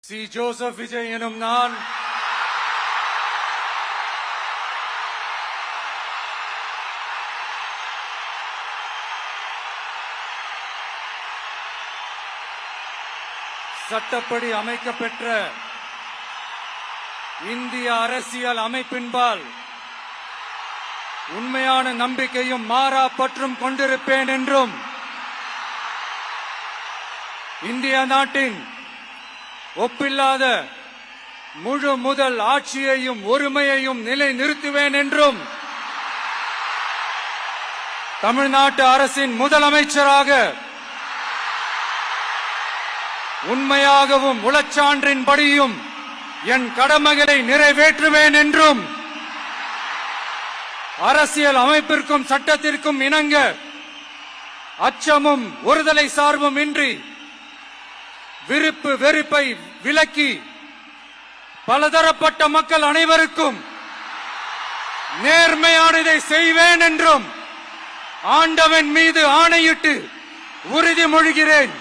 C. Joseph Vijay எனும் நான் சட்டப்படி அமைக்கப்பெற்ற இந்திய அரசியல் அமைப்பின்பால் உண்மையான நம்பிக்கையும் மாறா பற்றும் கொண்டிருப்பேன் என்றும் இந்திய நாட்டின் ஒப்பில்லாத முழு முதல் ஆட்சியையும் ஒருமையையும் நிலை நிறுத்துவேன் என்றும் தமிழ்நாட்டு அரசின் முதலமைச்சராக உண்மையாகவும் உளச்சான்றின்படியும் என் கடமைகளை நிறைவேற்றுவேன் என்றும் அரசியல் அமைப்பிற்கும் சட்டத்திற்கும் இணங்க அச்சமும் ஒருதலை சார்பும் இன்றி விருப்பு வெறுப்பை விலக்கி பலதரப்பட்ட மக்கள் அனைவருக்கும் நேர்மையானதை செய்வேன் என்றும் ஆண்டவன் மீது ஆணையிட்டு உறுதிமொழிகிறேன்.